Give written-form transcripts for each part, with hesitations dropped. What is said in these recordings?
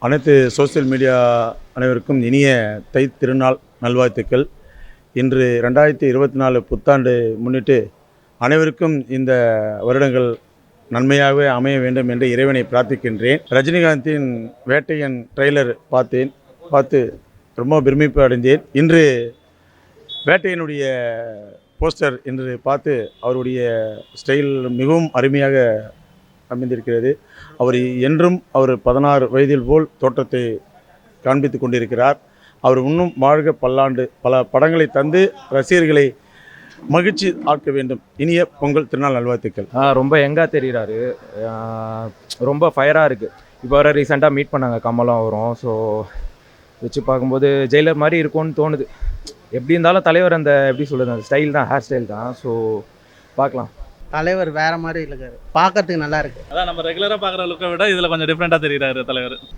அனைத்து social media அனைவருக்கும் இனிய தை திருநாள் நல்வாழ்த்துக்கள். இன்று 2024 புத்தாண்டு முன்னிட்டு அனைவருக்கும் இந்த வருடங்கள் நன்மையாகவே அமைய வேண்டும் என்று இறைவனை பிரார்த்திக்கின்றேன். ரஜினிகாந்தின் வேட்டையன் ட்ரெய்லர் பார்த்து ரொம்ப பிரமிப்பு அடைந்தேன். இன்று வேட்டையனுடைய போஸ்டர் இன்று பார்த்து அவருடைய ஸ்டைல் மிகவும் அருமையாக அமைந்திருக்கிறது. அவர் 16 வயதில் போல் தோற்றத்தை காண்பித்து கொண்டிருக்கிறார். அவர் இன்னும் வாழ்க பல்லாண்டு பல படங்களை தந்து ரசிகர்களை மகிழ்ச்சி ஆக்க வேண்டும். இனிய பொங்கல் திருநாள் நல்வாழ்த்துக்கள். ரொம்ப யங்காக தெரிகிறாரு, ரொம்ப ஃபயராக இருக்குது. இப்போ வர ரீசெண்டாக மீட் பண்ணாங்க, கமலம் வரும். ஸோ வச்சு பார்க்கும்போது ஜெயிலர் மாதிரி இருக்கும்னு தோணுது. எப்படி இருந்தாலும் தலைவர் அந்த எப்படி சொல்கிறது, அந்த ஸ்டைல் தான், ஹேர் ஸ்டைல் தான். ஸோ பார்க்கலாம். தலைவர் வேற மாதிரி இருக்காரு, பார்க்கறதுக்கு நல்லா இருக்கு. அதான் நம்ம ரெகுலராக பார்க்குற லுக்கை விட இதில் கொஞ்சம் டிஃப்ரெண்ட்டாக தெரிகிறாரு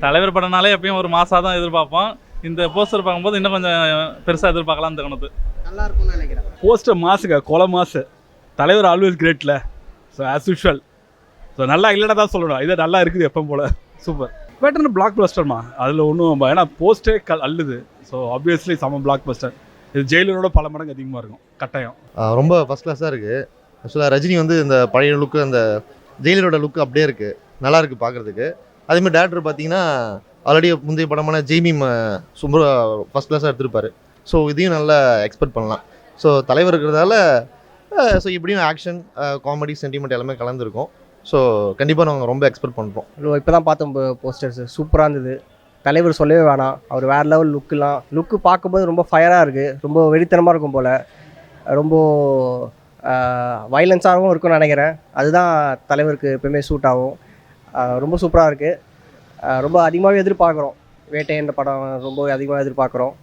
தலைவர் படம்னாலே எப்பயும் ஒரு மாசாக தான் எதிர்பார்ப்போம். இந்த போஸ்டர் பார்க்கும்போது இன்னும் கொஞ்சம் பெருசாக எதிர்பார்க்கலாம்னு தோணுது. நல்லா இருக்கும்னு நினைக்கிறேன். போஸ்டர் மாசுங்க, கொலை மாசு. தலைவர் ஆல்வேஸ் கிரேட்ல. So as usual. ஸோ நல்லா இல்லைன்னா தான் சொல்லணும், இது நல்லா இருக்குது எப்பவும் போல். சூப்பர். பேட்டர்னு பிளாக் பஸ்டர்மா, அதில் ஒன்றும் ஏன்னா போஸ்டே அல்லுது. ஸோ ஆப்வியஸ்லி செம பிளாக் பஸ்டர். இது ஜெயிலரோட பல மடங்கு அதிகமாக இருக்கும் கட்டாயம். ரொம்ப ஃபஸ்ட் கிளாஸாக இருக்குது. ஆக்சுவலாக ரஜினி இந்த பழைய லுக்கு, அந்த ஜெயிலரோட லுக்கு அப்படியே இருக்குது, நல்லா இருக்குது பார்க்குறதுக்கு. அதேமாதிரி டேரக்டர் பார்த்தீங்கன்னா ஆல்ரெடி முந்தைய படமான ஜெய்மீம் ரொம்ப ஃபஸ்ட் கிளாஸாக எடுத்திருப்பார். ஸோ இதையும் நல்லா எக்ஸ்பெக்ட் பண்ணலாம். ஸோ தலைவர் இருக்கிறதால ஸோ இப்படியும் ஆக்ஷன், காமெடி, சென்டிமெண்ட் எல்லாமே கலந்துருக்கும். ஸோ கண்டிப்பாக நாங்கள் ரொம்ப எக்ஸ்பெக்ட் பண்ணுறோம். இப்போ தான் பார்த்தோம் போஸ்டர்ஸ், சூப்பராக இருந்தது. தலைவர் சொல்லவே வேணாம், அவர் வேறு லெவல் லுக்கு பார்க்கும்போது ரொம்ப ஃபயராக இருக்குது, ரொம்ப வெறித்தனமாக இருக்கும் போல், ரொம்ப வைலன்ஸாகவும் இருக்கும்னு நினைக்கிறேன். அதுதான் தலைவருக்கு எப்பவுமே சூட் ஆகும். ரொம்ப சூப்பராக இருக்குது. ரொம்ப அதிகமாகவே எதிர்பார்க்குறோம். வேட்டையன்ற படம் ரொம்ப அதிகமாக எதிர்பார்க்குறோம்.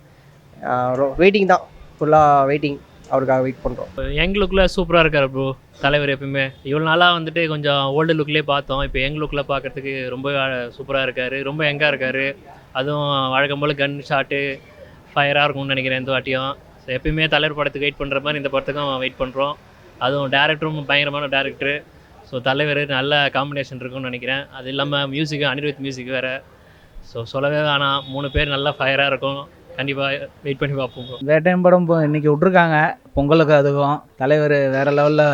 வெயிட்டிங் தான், ஃபுல்லாக வெயிட்டிங், அவருக்காக வெயிட் பண்ணுறோம். யங் லுக்கில் சூப்பராக இருக்கார் ப்ரோ தலைவர். எப்பவுமே இவ்வளோ நாளாக வந்துட்டு கொஞ்சம் ஓல்டு லுக்லேயே பார்த்தோம். இப்போ யங் லுக்கில் பார்க்குறதுக்கு ரொம்ப சூப்பராக இருக்கார், ரொம்ப யங்காக இருக்கார். அதுவும் வழக்கம் போல் கன் ஷாட்டு ஃபயராக இருக்கும்னு நினைக்கிறேன் இந்த வாட்டியும். ஸோ எப்பயுமே தலைவர் படத்துக்கு வெயிட் பண்ணுற மாதிரி இந்த படத்துக்கும் வெயிட் பண்ணுறோம். அதுவும் டேரக்டரும் பயங்கரமான டேரக்டரு. ஸோ தலைவர் நல்ல காம்பினேஷன் இருக்கும்னு நினைக்கிறேன். அது இல்லாமல் மியூசிக்கு அனிருத் மியூசிக் வேறு. ஸோ சொல்லவே வேணாம், 3 பேர் நல்லா ஃபயராக இருக்கும். கண்டிப்பாக வெயிட் பண்ணி பார்ப்போம். வேட்டையன் படம் இன்றைக்கி விட்ருக்காங்க பொங்கலுக்கு. அதுவும் தலைவர் வேறு லெவலில்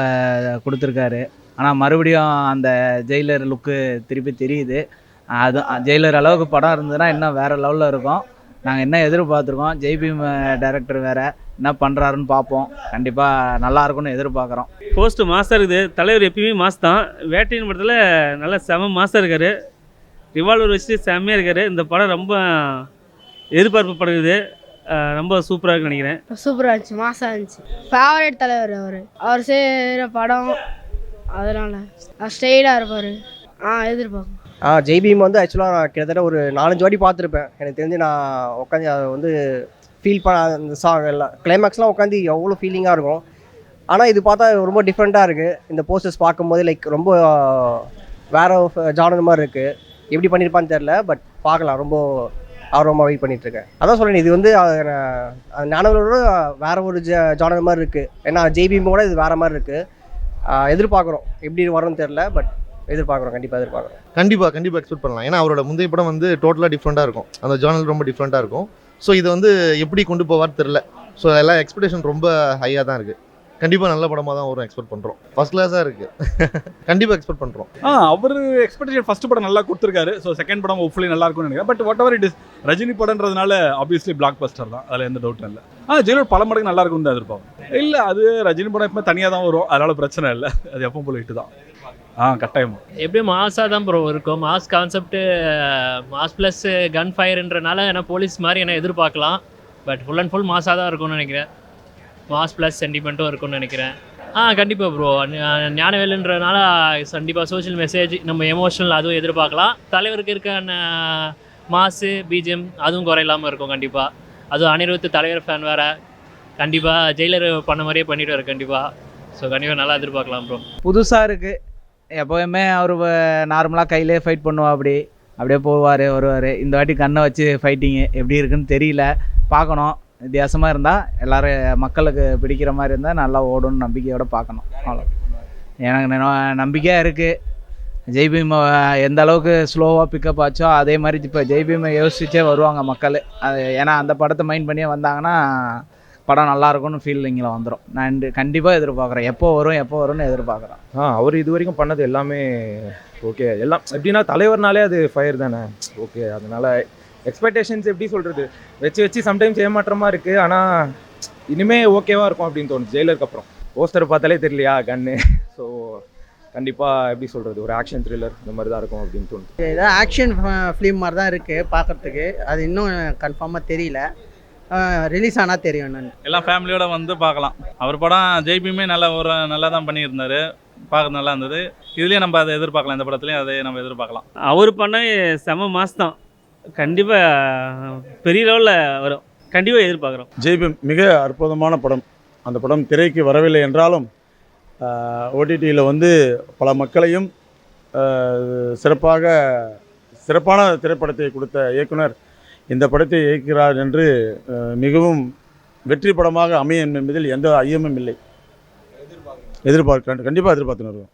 கொடுத்துருக்காரு. ஆனால் மறுபடியும் அந்த ஜெயிலர் லுக்கு திருப்பி தெரியுது. அது ஜெயிலர் அளவுக்கு படம் இருந்ததுன்னா இன்னும் வேறு லெவலில் இருக்கும். நாங்கள் என்ன எதிர்பார்த்துருக்கோம், ஜெய்பீம் டைரக்டர் வேறு என்ன பண்ணுறாருன்னு பார்ப்போம். கண்டிப்பாக நல்லாயிருக்கும்னு எதிர்பார்க்குறோம். போஸ்ட்டு மாசாக இருக்குது. தலைவர் எப்பயுமே மாஸ் தான். வேட்டையின் படத்தில் நல்லா செம மாசாக இருக்கார். ரிவால்வர் வச்சுட்டு செம்மையாக இருக்கார். இந்த படம் ரொம்ப எதிர்பார்ப்பு படுகிறது. ரொம்ப சூப்பராக இருக்குன்னு நினைக்கிறேன். சூப்பராக இருந்துச்சு, மாசாக இருந்துச்சு. ஃபேவரட் தலைவர் அவர் செய்கிற படம், அதனால் ஸ்டைலாக இருப்பார். எதிர்பார்க்கும். ஜெய்பீம் ஆக்சுவலாக நான் கிட்டத்தட்ட ஒரு 4-5 வாட்டி பார்த்துருப்பேன். எனக்கு தெரிஞ்சு நான் உட்காந்து அதை ஃபீல் பண்ண அந்த சாங் எல்லாம் கிளைமேக்ஸ்லாம் உட்காந்து எவ்வளோ ஃபீலிங்காக இருக்கும். ஆனால் இது பார்த்தா ரொம்ப டிஃப்ரெண்ட்டாக இருக்குது. இந்த போஸ்டர்ஸ் பார்க்கும்போது ரொம்ப வேறு ஜானர் மாதிரி இருக்குது. எப்படி பண்ணியிருப்பான்னு தெரில, பட் பார்க்கலாம். ரொம்ப ஆர்வமாக வெயிட் பண்ணிகிட்ருக்கேன். அதான் சொல்கிறேன், இது ஞானவரோட வேறு ஒரு ஜானர் மாதிரி இருக்குது. ஏன்னா ஜெய்பீமோட இது வேறு மாதிரி இருக்குது. எதிர்பார்க்குறோம், எப்படி வரும்னு தெரில, பட் எதிர்பார்க்குறோம். கண்டிப்பாக எக்ஸ்பெக்ட் பண்ணலாம். ஏன்னா அவரோட முந்தைய படம் டோட்டலாக டிஃப்ரெண்ட்டாக இருக்கும். அந்த ஜானல் ரொம்ப டிஃப்ரெண்ட்டாக இருக்கும். ஸோ இதை எப்படி கொண்டு போவார் தெரில. ஸோ எல்லாம் எக்ஸ்பெக்டேஷன் ரொம்ப ஹையாக தான் இருக்குது. கண்டிப்பாக நல்ல படமாக தான் வரும் எக்ஸ்பெக்ட் பண்ணுறோம். ஃபஸ்ட் கிளாஸாக இருக்குது. கண்டிப்பாக எக்ஸ்பெக்ட் பண்ணுறோம். அவர் எக்ஸ்பெக்டேஷன் ஃபஸ்ட் படம் நல்லா கொடுத்துருக்காரு. ஸோ செகண்ட் படம் ஹோப்ஃபுல்லி நல்லா இருக்கும்னு நினைக்கிறேன். But whatever it is, Rajini படம்ன்றதுனால ஆப்வியஸ்லி பிளாக் பஸ்டர் தான், அதில் எந்த டவுட்டும் இல்லை. ஜெயிலர் பல மடங்கு நல்லா இருக்கும்னு தான் எதிர்பார்ப்போம். இல்லை, அது ரஜினி படம் எப்பவுமே தனியாக தான் வரும், அதனால் பிரச்சனை இல்லை. அது எப்பவும் போல இட்டு தான் கட்டாயமா. எப்படியும் மாஸாக தான் ப்ரோ இருக்கும். மாஸ் கான்செப்ட்டு, மாஸ் ப்ளஸ் கன் ஃபயர்ன்றனால ஏன்னா போலீஸ் மாதிரி என்ன எதிர்பார்க்கலாம். பட் ஃபுல் அண்ட் ஃபுல் மாஸாக தான் இருக்கும்னு நினைக்கிறேன். மாஸ் ப்ளஸ் சென்டிமெண்ட்டும் இருக்கும்னு நினைக்கிறேன். கண்டிப்பாக ப்ரோ. ஞானவேலுன்றனால கண்டிப்பாக சோஷியல் மெசேஜ், நம்ம எமோஷனல் அதுவும் எதிர்பார்க்கலாம். தலைவருக்கு இருக்க மாஸு பிஜிஎம் அதுவும் குறையில்லாமல் இருக்கும் கண்டிப்பாக. அதுவும் அனிருத் தலைவர் ஃபேன் வேறு. கண்டிப்பாக ஜெயிலர் பண்ண மாதிரியே பண்ணிவிடுவார் கண்டிப்பாக. ஸோ கண்டிப்பாக நல்லா எதிர்பார்க்கலாம் ப்ரோ. புதுசாக இருக்குது. எப்போவுமே அவர் நார்மலாக கையிலே ஃபைட் பண்ணுவா, அப்படியே போவார் வருவார். இந்த வாட்டி கண்ணை வச்சு ஃபைட்டிங்கு எப்படி இருக்குன்னு தெரியல, பார்க்கணும். வித்தியாசமாக இருந்தால் எல்லோரும் மக்களுக்கு பிடிக்கிற மாதிரி இருந்தால் நல்லா ஓடும்னு நம்பிக்கையோடு பார்க்கணும். அவ்வளோ எனக்கு நம்பிக்கையாக இருக்குது. ஜெய்பீம் எந்த அளவுக்கு ஸ்லோவாக பிக்கப் ஆச்சோ அதே மாதிரி இப்போ ஜெய்பீமை யோசிச்சே வருவாங்க மக்கள். அது ஏன்னா அந்த படத்தை மைண்ட் பண்ணியே வந்தாங்கன்னா படம் நல்லாயிருக்கும்னு ஃபீலிங்கில் வந்துடும். நான் கண்டிப்பாக எதிர்பார்க்குறேன். எப்போ வரும்னு எதிர்பார்க்குறேன். அவர் இது வரைக்கும் பண்ணது எல்லாமே ஓகே. எல்லாம் எப்படின்னா தலைவர்னாலே அது ஃபயர் தானே. ஓகே, அதனால் எக்ஸ்பெக்டேஷன்ஸ் எப்படி சொல்கிறது, வச்சு சம்டைம்ஸ் ஏமாற்றமாக இருக்குது. ஆனால் இனிமேல் ஓகேவாக இருக்கும் அப்படின்னு தோணுது. ஜெயிலருக்கு அப்புறம் போஸ்டர் பார்த்தாலே தெரியலையா கன்னு. ஸோ கண்டிப்பாக எப்படி சொல்கிறது, ஒரு ஆக்ஷன் த்ரில்லர் இந்த மாதிரி தான் இருக்கும் அப்படின்னு தோணுது. ஏதாவது ஆக்ஷன் ஃபிலிம் மாதிரி தான் இருக்குது பார்க்குறதுக்கு. அது இன்னும் கன்ஃபார்மாக தெரியல, ரிலீஸ் ஆனால் தெரியும் என்னன்னு. எல்லாம் ஃபேமிலியோட வந்து பார்க்கலாம். அவர் படம் ஜெய்பீமே நல்லா தான் பண்ணியிருந்தாரு, பார்க்க நல்லா இருந்தது. இதுலேயும் நம்ம அதை எதிர்பார்க்கலாம், இந்த படத்துலையும் அதை நம்ம எதிர்பார்க்கலாம். அவர் பண்ண செம மாஸ் தான், கண்டிப்பாக பெரிய லெவலில் வரும், கண்டிப்பாக எதிர்பார்க்குறோம். ஜெய்பீம் மிக அற்புதமான படம். அந்த படம் திரைக்கு வரவில்லை என்றாலும் ஓடிடியில் வந்து பல மக்களையும் சிறப்பான திரைப்படத்தை கொடுத்த இயக்குனர் இந்த படத்தை இயக்குகிறார் என்று மிகவும் வெற்றி படமாக அமையும் என்பதில் எந்த ஐயமும் இல்லை. கண்டிப்பாக எதிர்பார்த்துன்னு இருக்கோம்.